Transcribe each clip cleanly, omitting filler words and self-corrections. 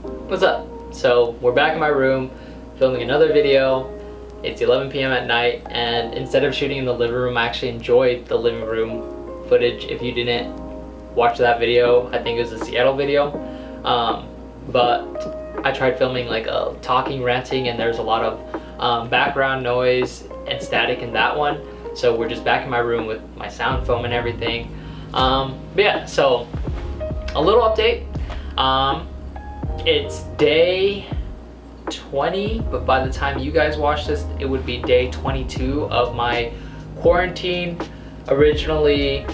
What's up? So we're back in my room filming another video. It's 11 p.m. at night, and instead of shooting in the living room, I actually enjoyed the living room footage. If you didn't watch that video, I think it was the Seattle video, but I tried filming like a talking, ranting, and there's a lot of background noise and static in that one. So we're just back in my room with my sound foam and everything. But yeah, so a little update. It's day 20, but by the time you guys watch this, it would be day 22 of my quarantine. Originally,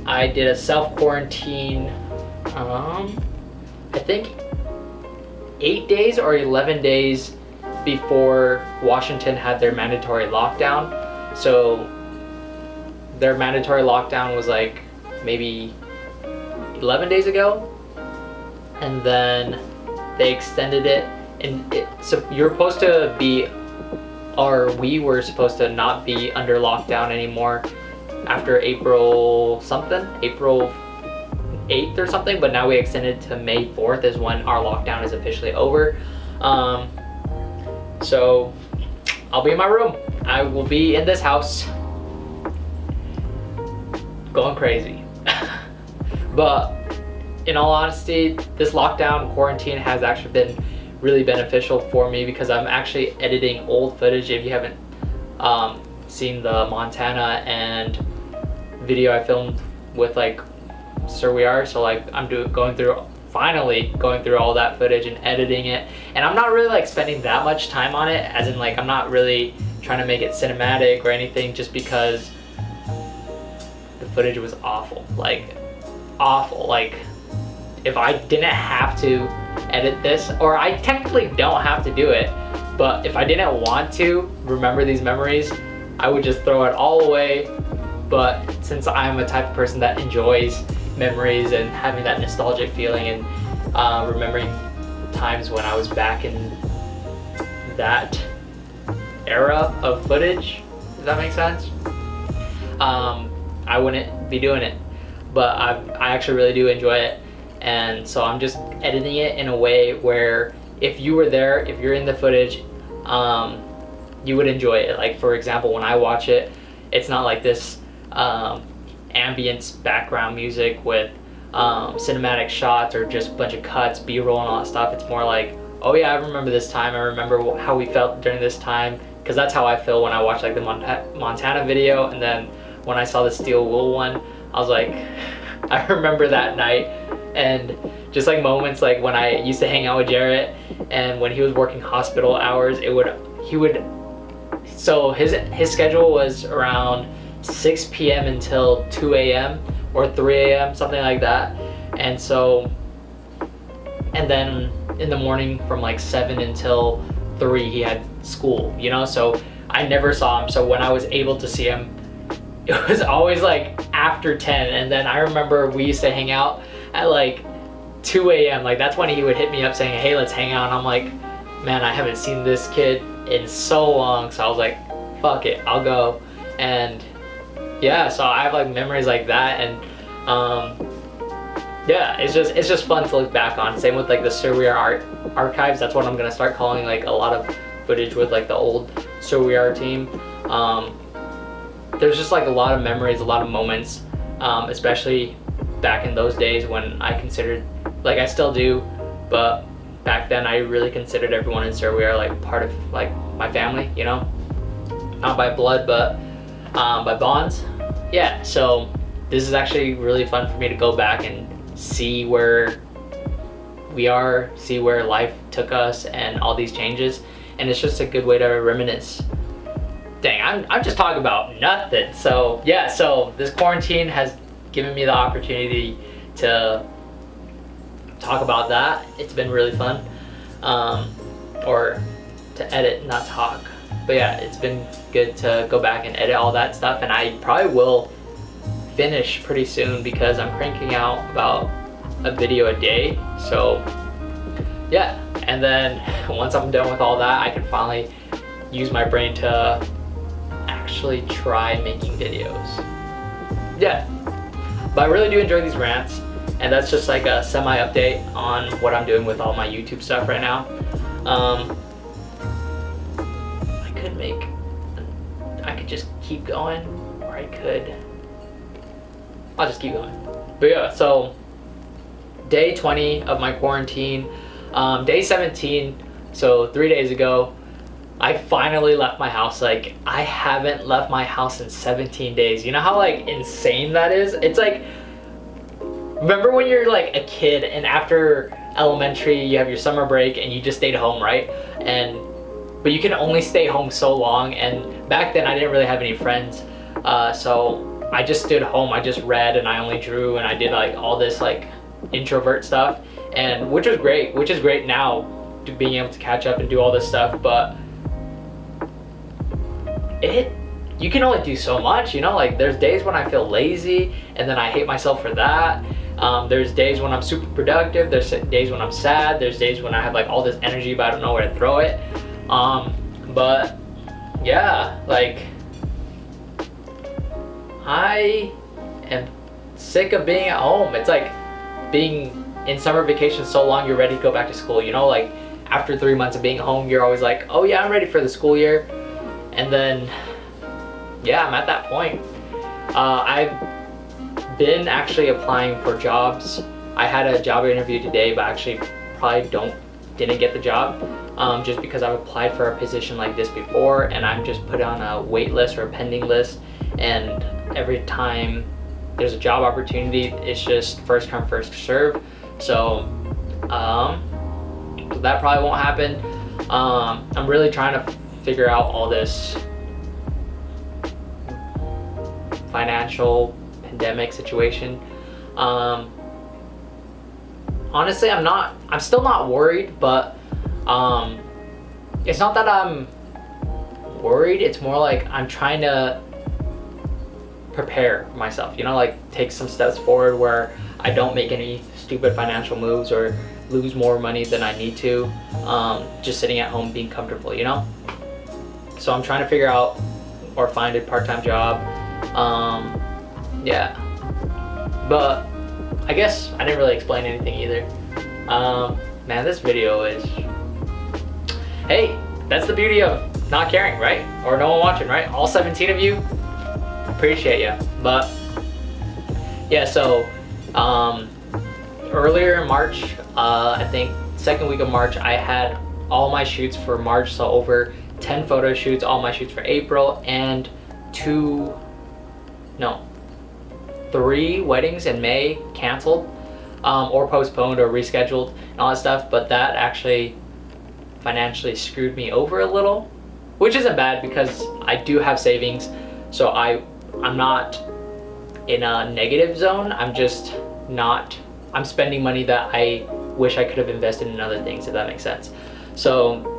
I did a self-quarantine, I think 8 days or 11 days before Washington had their mandatory lockdown. So their mandatory lockdown was like maybe 11 days ago, and then they extended it, and so you're supposed to be, or we were supposed to not be under lockdown anymore after April 8th or something, but now we extended to May 4th is when our lockdown is officially over. So I'll be in my room. I will be in this house going crazy. But in all honesty, this lockdown quarantine has actually been really beneficial for me because I'm actually editing old footage. If you haven't seen the Montana and video I filmed with like Surrey Art, so like I'm finally going through all that footage and editing it, and I'm not really like spending that much time on it, as in like I'm not really trying to make it cinematic or anything, just because the footage was awful. Like if I didn't have to edit this, or I technically don't have to do it, but if I didn't want to remember these memories, I would just throw it all away. But since I'm a type of person that enjoys memories and having that nostalgic feeling and remembering times when I was back in that era of footage, does that make sense? I wouldn't be doing it, but I actually really do enjoy it. And so I'm just editing it in a way where if you were there, if you're in the footage, you would enjoy it. Like for example, when I watch it, it's not like this ambience background music with cinematic shots or just a bunch of cuts, B-roll and all that stuff. It's more like, oh yeah, I remember this time, I remember how we felt during this time, because that's how I feel when I watch like the Montana video. And then when I saw the steel wool one, I was like, I remember that night. And just like moments like when I used to hang out with Jarrett, and when he was working hospital hours, so his schedule was around 6 p.m. until 2 a.m. or 3 a.m., something like that. And then in the morning from like 7 until 3 he had school, you know, so I never saw him. So when I was able to see him, it was always like after 10. And then I remember we used to hang out at like 2 a.m. Like that's when he would hit me up saying, hey, let's hang out. And I'm like, man, I haven't seen this kid in so long. So I was like, fuck it, I'll go. And yeah, so I have like memories like that. And yeah, it's just fun to look back on. Same with like the Surrey Art Archives. That's what I'm gonna start calling like a lot of footage with like the old Surrey Art team. There's just like a lot of memories, a lot of moments, especially back in those days when I considered, like I still do, but back then I really considered everyone in Surrey Art like part of like my family, you know, not by blood, but by bonds. Yeah, so this is actually really fun for me to go back and see where we are, see where life took us and all these changes, and it's just a good way to reminisce. Dang, I'm just talking about nothing. So yeah, so this quarantine has given me the opportunity to talk about that. It's been really fun, or to edit, not talk. But yeah, it's been good to go back and edit all that stuff, and I probably will finish pretty soon because I'm cranking out about a video a day. So yeah, and then once I'm done with all that, I can finally use my brain to actually try making videos. Yeah, but I really do enjoy these rants. And that's just like a semi update on what I'm doing with all my YouTube stuff right now. I could just keep going, or I'll just keep going. But yeah, so day 20 of my quarantine, day 17, so 3 days ago, I finally left my house. Like, I haven't left my house in 17 days. You know how like insane that is? It's like, remember when you're like a kid and after elementary you have your summer break and you just stayed home, right? But you can only stay home so long, and back then I didn't really have any friends, so I just stood home. I just read and I only drew and I did like all this like introvert stuff, and which is great now, to being able to catch up and do all this stuff. But you can only do so much, you know? Like, there's days when I feel lazy and then I hate myself for that. There's days when I'm super productive, there's days when I'm sad, there's days when I have like all this energy but I don't know where to throw it. But yeah, like, I am sick of being at home. It's like being in summer vacation so long you're ready to go back to school, you know? Like, after 3 months of being home, you're always like, oh yeah, I'm ready for the school year. And then, yeah, I'm at that point. I've been actually applying for jobs. I had a job interview today, but actually probably didn't get the job, just because I've applied for a position like this before and I'm just put on a wait list or a pending list, and every time there's a job opportunity, it's just first come first serve. So that probably won't happen. I'm really trying to figure out all this financial pandemic situation. Honestly, I'm still not worried, but it's not that I'm worried, it's more like I'm trying to prepare myself, you know, like take some steps forward where I don't make any stupid financial moves or lose more money than I need to, just sitting at home being comfortable, you know? So I'm trying to figure out or find a part-time job. Yeah, but I guess I didn't really explain anything either. Man, this video is, hey, that's the beauty of not caring, right? Or no one watching, right? All 17 of you, appreciate you. But yeah, so earlier in March, I think second week of March, I had all my shoots for March, so over 10 photo shoots, all my shoots for April, and 3 weddings in May canceled, or postponed or rescheduled and all that stuff. But that actually financially screwed me over a little, which isn't bad because I do have savings, so I'm not in a negative zone. I'm spending money that I wish I could have invested in other things, if that makes sense. So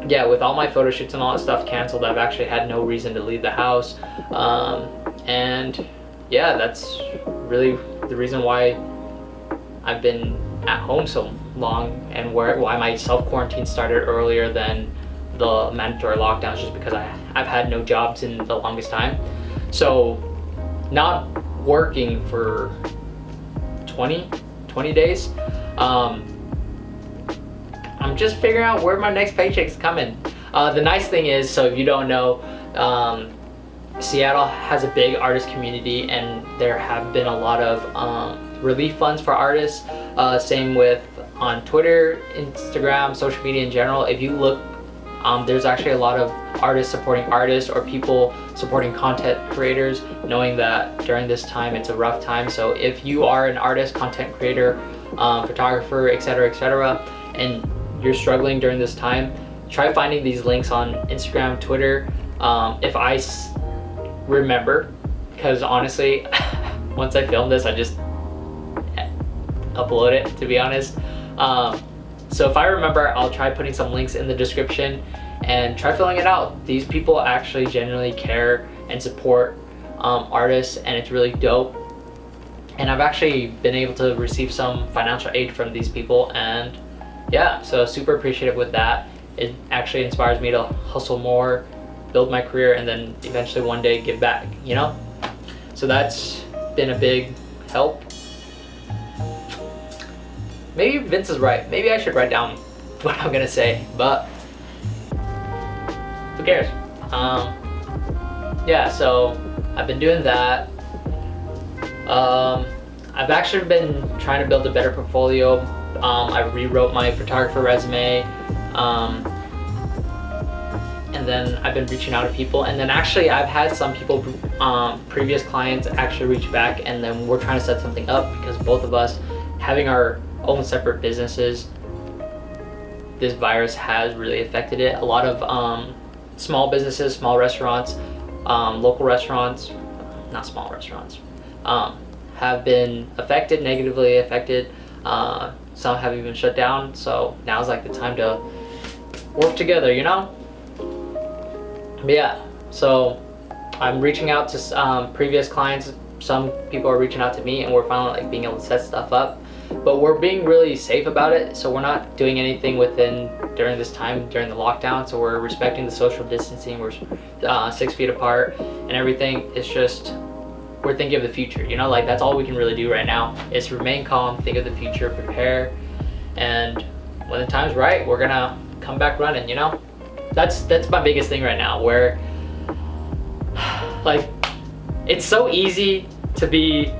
yeah, with all my photo shoots and all that stuff canceled, I've actually had no reason to leave the house, and yeah, that's really the reason why I've been at home so long, and why my self-quarantine started earlier than the mandatory lockdowns, just because I've had no jobs in the longest time. So not working for 20 days, I'm just figuring out where my next paycheck's coming. The nice thing is, so if you don't know, Seattle has a big artist community, and there have been a lot of relief funds for artists. Same with on Twitter, Instagram, social media in general. If you look, there's actually a lot of artists supporting artists, or people supporting content creators, knowing that during this time it's a rough time. So if you are an artist, content creator, photographer, etc., and you're struggling during this time, try finding these links on Instagram, Twitter, if I remember, because honestly, once I film this, I just upload it, to be honest. So if I remember, I'll try putting some links in the description and try filling it out. These people actually genuinely care and support artists, and it's really dope. And I've actually been able to receive some financial aid from these people, and yeah, so super appreciative with that. It actually inspires me to hustle more, build my career, and then eventually one day give back, you know? So that's been a big help. maybe Vince is right. Maybe I should write down what I'm gonna say, but who cares? Yeah, so I've been doing that. I've actually been trying to build a better portfolio. I rewrote my photographer resume, and then I've been reaching out to people, and then actually I've had some people, previous clients actually reach back, and then we're trying to set something up because both of us having our own separate businesses, this virus has really affected it. A lot of small businesses, small restaurants, local restaurants, not small restaurants, have been affected, negatively affected. Some have even shut down, so now's like the time to work together, you know? But yeah, so I'm reaching out to previous clients. Some people are reaching out to me, and we're finally like being able to set stuff up. But we're being really safe about it, so we're not doing anything during this time, during the lockdown. So we're respecting the social distancing. We're 6 feet apart and everything. It's just, we're thinking of the future, you know, like that's all we can really do right now is remain calm, think of the future, prepare, and when the time's right, we're gonna come back running, you know? That's my biggest thing right now, where like it's so easy to be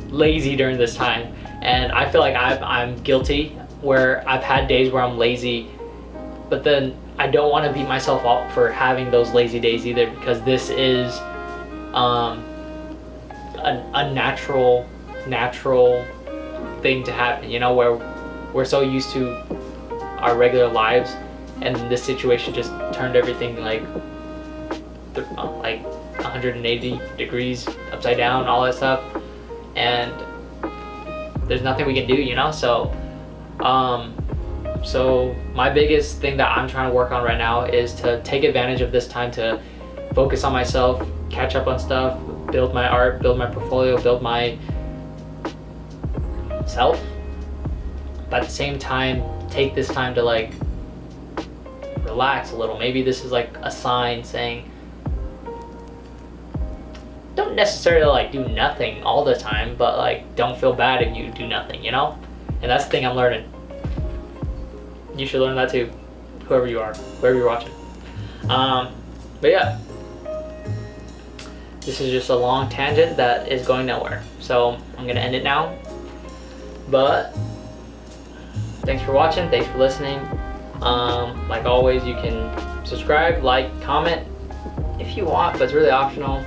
lazy during this time, and I feel like I'm guilty where I've had days where I'm lazy, but then I don't want to beat myself up for having those lazy days either, because this is a natural thing to happen, you know, where we're so used to our regular lives, and this situation just turned everything like 180 degrees upside down, all that stuff, and there's nothing we can do, you know? So so my biggest thing that I'm trying to work on right now is to take advantage of this time to focus on myself, catch up on stuff, build my art, build my portfolio, build my self, but at the same time take this time to like relax a little. Maybe this is like a sign saying don't necessarily like do nothing all the time, but like don't feel bad if you do nothing, you know? And that's the thing I'm learning. You should learn that too, whoever you are, wherever you're watching. But yeah, this is just a long tangent that is going nowhere, so I'm gonna end it now. But thanks for watching, thanks for listening. Like always, you can subscribe, like, comment if you want, but it's really optional.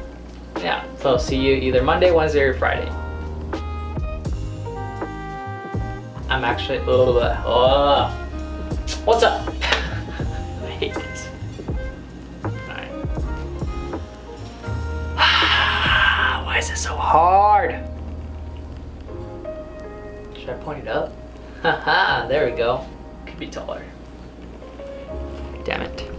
Yeah, so see you either Monday, Wednesday, or Friday. I'm actually a little bit, what's up? I hate this. Alright. Why is it so hard? Should I point it up? Haha, there we go. Could be taller. Damn it.